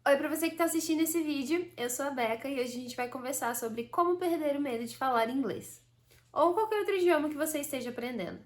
Oi, pra você que tá assistindo esse vídeo, eu sou a Beca e hoje a gente vai conversar sobre como perder o medo de falar inglês. Ou qualquer outro idioma que você esteja aprendendo.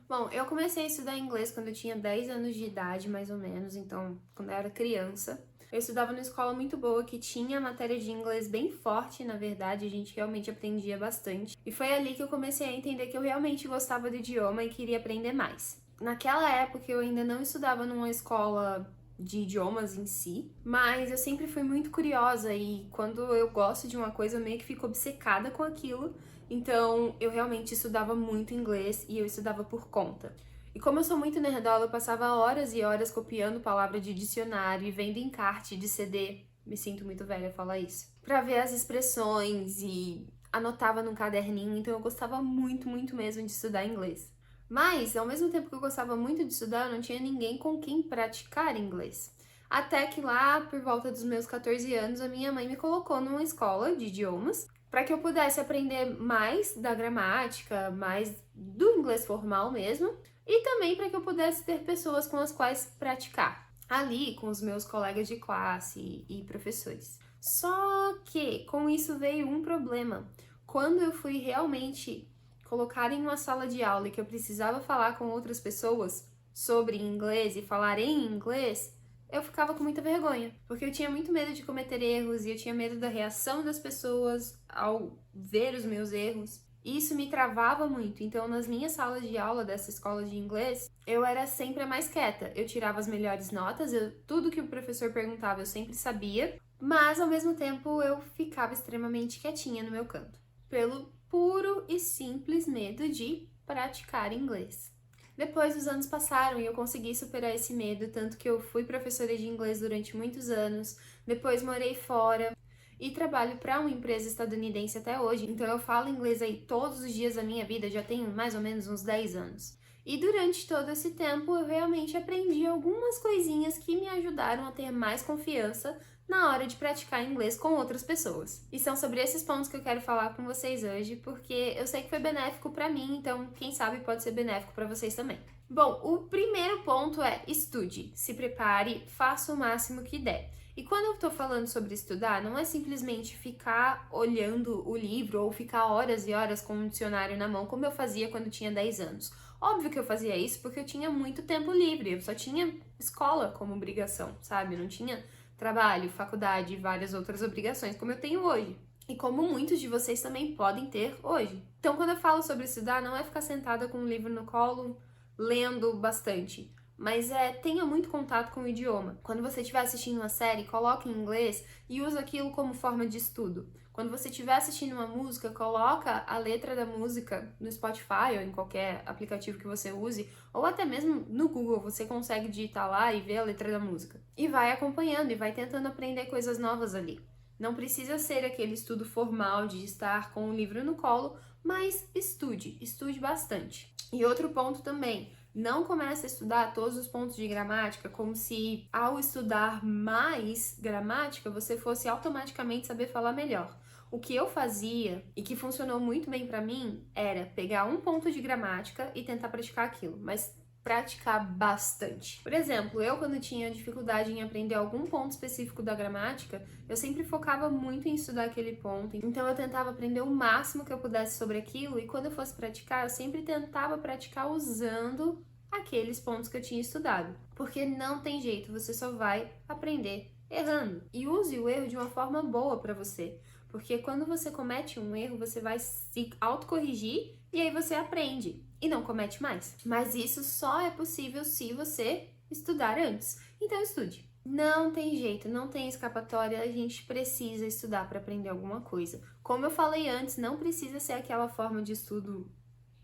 Bom, eu comecei a estudar inglês quando eu tinha 10 anos de idade, mais ou menos, então, quando eu era criança. Eu estudava numa escola muito boa que tinha matéria de inglês bem forte, na verdade, a gente realmente aprendia bastante. E foi ali que eu comecei a entender que eu realmente gostava do idioma e queria aprender mais. Naquela época eu ainda não estudava numa escola de idiomas em si, mas eu sempre fui muito curiosa e quando eu gosto de uma coisa eu meio que fico obcecada com aquilo, então eu realmente estudava muito inglês e eu estudava por conta. E como eu sou muito nerdola, eu passava horas e horas copiando palavra de dicionário e vendo encarte de CD, me sinto muito velha a falar isso, pra ver as expressões e anotava num caderninho, então eu gostava muito mesmo de estudar inglês. Mas, ao mesmo tempo que eu gostava muito de estudar, eu não tinha ninguém com quem praticar inglês. Até que lá, por volta dos meus 14 anos, a minha mãe me colocou numa escola de idiomas para que eu pudesse aprender mais da gramática, mais do inglês formal mesmo, e também para que eu pudesse ter pessoas com as quais praticar, ali com os meus colegas de classe e professores. Só que com isso veio um problema. Quando eu fui realmente colocar em uma sala de aula e que eu precisava falar com outras pessoas sobre inglês e falar em inglês, eu ficava com muita vergonha, porque eu tinha muito medo de cometer erros e eu tinha medo da reação das pessoas ao ver os meus erros. E isso me travava muito. Então, nas minhas salas de aula dessa escola de inglês, eu era sempre a mais quieta. Eu tirava as melhores notas, tudo que o professor perguntava eu sempre sabia, mas ao mesmo tempo eu ficava extremamente quietinha no meu canto, pelo puro e simples medo de praticar inglês. Depois os anos passaram e eu consegui superar esse medo, tanto que eu fui professora de inglês durante muitos anos, depois morei fora e trabalho para uma empresa estadunidense até hoje, então eu falo inglês aí todos os dias da minha vida, já tenho mais ou menos uns 10 anos. E durante todo esse tempo eu realmente aprendi algumas coisinhas que me ajudaram a ter mais confiança na hora de praticar inglês com outras pessoas. E são sobre esses pontos que eu quero falar com vocês hoje, porque eu sei que foi benéfico para mim, então quem sabe pode ser benéfico para vocês também. Bom, o primeiro ponto é estude, se prepare, faça o máximo que der. E quando eu tô falando sobre estudar, não é simplesmente ficar olhando o livro ou ficar horas e horas com um dicionário na mão, como eu fazia quando tinha 10 anos. Óbvio que eu fazia isso porque eu tinha muito tempo livre, eu só tinha escola como obrigação, sabe? Eu não tinha trabalho, faculdade e várias outras obrigações como eu tenho hoje. E como muitos de vocês também podem ter hoje. Então, quando eu falo sobre estudar, não é ficar sentada com um livro no colo, lendo bastante, mas tenha muito contato com o idioma. Quando você estiver assistindo uma série, coloque em inglês e use aquilo como forma de estudo. Quando você estiver assistindo uma música, coloca a letra da música no Spotify ou em qualquer aplicativo que você use, ou até mesmo no Google, você consegue digitar lá e ver a letra da música. E vai acompanhando e vai tentando aprender coisas novas ali. Não precisa ser aquele estudo formal de estar com o livro no colo, mas estude bastante. E outro ponto também, não comece a estudar todos os pontos de gramática como se ao estudar mais gramática você fosse automaticamente saber falar melhor. O que eu fazia e que funcionou muito bem pra mim era pegar um ponto de gramática e tentar praticar aquilo, mas praticar bastante. Por exemplo, eu quando tinha dificuldade em aprender algum ponto específico da gramática, eu sempre focava muito em estudar aquele ponto. Então eu tentava aprender o máximo que eu pudesse sobre aquilo e quando eu fosse praticar, eu sempre tentava praticar usando aqueles pontos que eu tinha estudado. Porque não tem jeito, você só vai aprender errando. E use o erro de uma forma boa para você. Porque quando você comete um erro, você vai se autocorrigir e aí você aprende e não comete mais. Mas isso só é possível se você estudar antes. Então estude. Não tem jeito, não tem escapatória, a gente precisa estudar para aprender alguma coisa. Como eu falei antes, não precisa ser aquela forma de estudo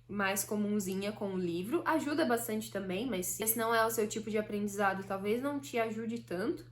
mais comunzinha com o livro. Ajuda bastante também, mas se esse não é o seu tipo de aprendizado, talvez não te ajude tanto.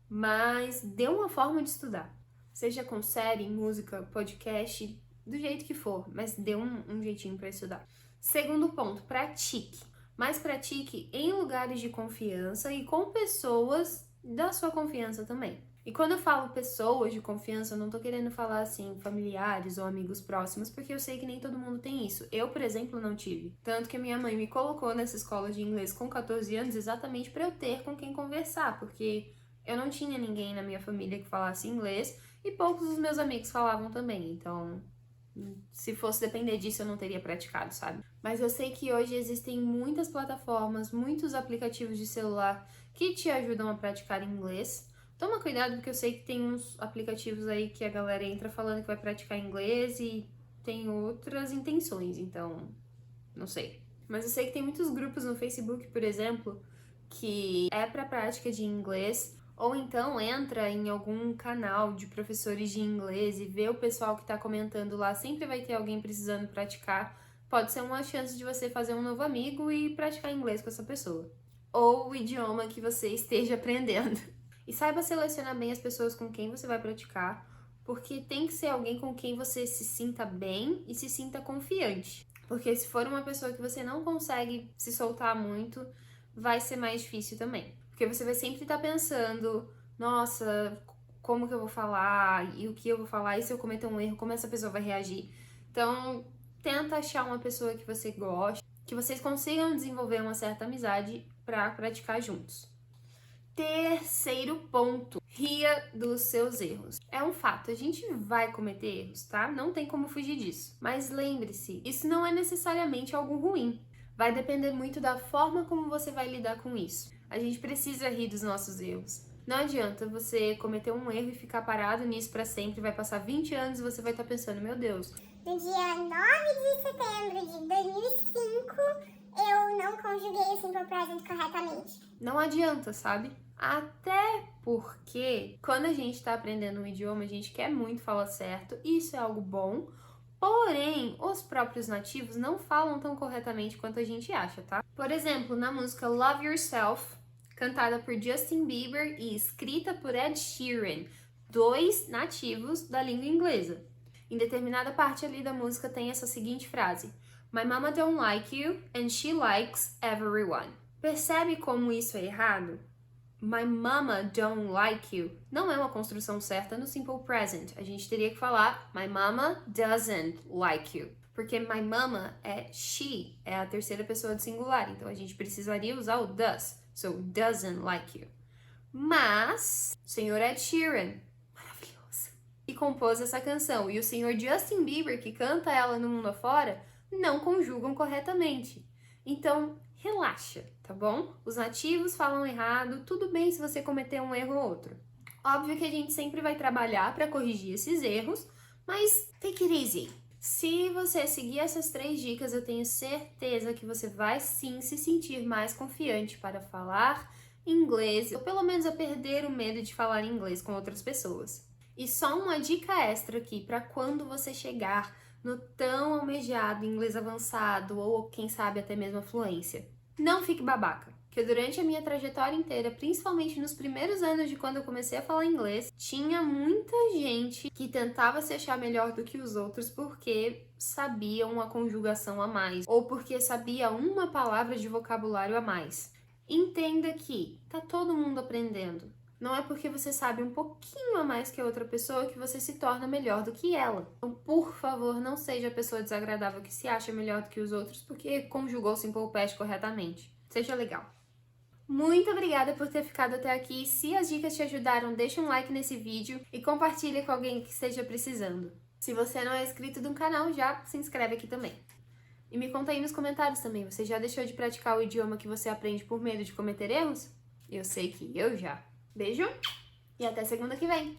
Mas dê uma forma de estudar. Seja com série, música, podcast, do jeito que for, mas dê um jeitinho para estudar. Segundo ponto, pratique. Mas pratique em lugares de confiança e com pessoas da sua confiança também. E quando eu falo pessoas de confiança, eu não tô querendo falar assim, familiares ou amigos próximos, porque eu sei que nem todo mundo tem isso. Eu, por exemplo, não tive. Tanto que a minha mãe me colocou nessa escola de inglês com 14 anos exatamente para eu ter com quem conversar, porque eu não tinha ninguém na minha família que falasse inglês e poucos dos meus amigos falavam também, então se fosse depender disso eu não teria praticado, sabe? Mas eu sei que hoje existem muitas plataformas, muitos aplicativos de celular que te ajudam a praticar inglês. Toma cuidado porque eu sei que tem uns aplicativos aí que a galera entra falando que vai praticar inglês e tem outras intenções, então não sei. Mas eu sei que tem muitos grupos no Facebook, por exemplo, que é para prática de inglês, ou então entra em algum canal de professores de inglês e vê o pessoal que tá comentando lá, sempre vai ter alguém precisando praticar. Pode ser uma chance de você fazer um novo amigo e praticar inglês com essa pessoa. Ou o idioma que você esteja aprendendo. E saiba selecionar bem as pessoas com quem você vai praticar, porque tem que ser alguém com quem você se sinta bem e se sinta confiante. Porque se for uma pessoa que você não consegue se soltar muito, vai ser mais difícil também. Porque você vai sempre estar pensando, nossa, como que eu vou falar? E o que eu vou falar? E se eu cometer um erro, como essa pessoa vai reagir? Então, tenta achar uma pessoa que você goste, que vocês consigam desenvolver uma certa amizade para praticar juntos. Terceiro ponto, ria dos seus erros. É um fato, a gente vai cometer erros, tá? Não tem como fugir disso. Mas lembre-se, isso não é necessariamente algo ruim. Vai depender muito da forma como você vai lidar com isso. A gente precisa rir dos nossos erros. Não adianta você cometer um erro e ficar parado nisso pra sempre. Vai passar 20 anos e você vai estar pensando, meu Deus, No dia 9 de setembro de 2005, eu não conjuguei o simple present corretamente. não adianta, sabe? Até porque quando a gente tá aprendendo um idioma, a gente quer muito falar certo, e isso é algo bom. Porém, os próprios nativos não falam tão corretamente quanto a gente acha, tá? Por exemplo, na música Love Yourself, cantada por Justin Bieber e escrita por Ed Sheeran, dois nativos da língua inglesa. Em determinada parte ali da música tem essa seguinte frase: My mama don't like you and she likes everyone. Percebe como isso é errado? My mama don't like you não é uma construção certa no simple present. A gente teria que falar My mama doesn't like you. Porque my mama é she, é a terceira pessoa do singular. Então a gente precisaria usar o does. So, doesn't like you. Mas, o senhor Ed Sheeran, maravilhoso, e compôs essa canção. E o senhor Justin Bieber, que canta ela no mundo afora, não conjugam corretamente. Então, relaxa, tá bom? Os nativos falam errado, tudo bem se você cometer um erro ou outro. Óbvio que a gente sempre vai trabalhar para corrigir esses erros, mas take it easy. Se você seguir essas 3 dicas, eu tenho certeza que você vai sim se sentir mais confiante para falar inglês, ou pelo menos a perder o medo de falar inglês com outras pessoas. E só uma dica extra aqui para quando você chegar no tão almejado inglês avançado ou quem sabe até mesmo a fluência. Não fique babaca, que durante a minha trajetória inteira, principalmente nos primeiros anos de quando eu comecei a falar inglês, tinha muita gente que tentava se achar melhor do que os outros porque sabia uma conjugação a mais ou porque sabia uma palavra de vocabulário a mais. Entenda que tá todo mundo aprendendo. Não é porque você sabe um pouquinho a mais que a outra pessoa que você se torna melhor do que ela. Então, por favor, não seja a pessoa desagradável que se acha melhor do que os outros porque conjugou o simple past corretamente. Seja legal. Muito obrigada por ter ficado até aqui. Se as dicas te ajudaram, deixa um like nesse vídeo e compartilha com alguém que esteja precisando. Se você não é inscrito no canal, já se inscreve aqui também. E me conta aí nos comentários também, você já deixou de praticar o idioma que você aprende por medo de cometer erros? Eu sei que eu já. Beijo e até segunda que vem!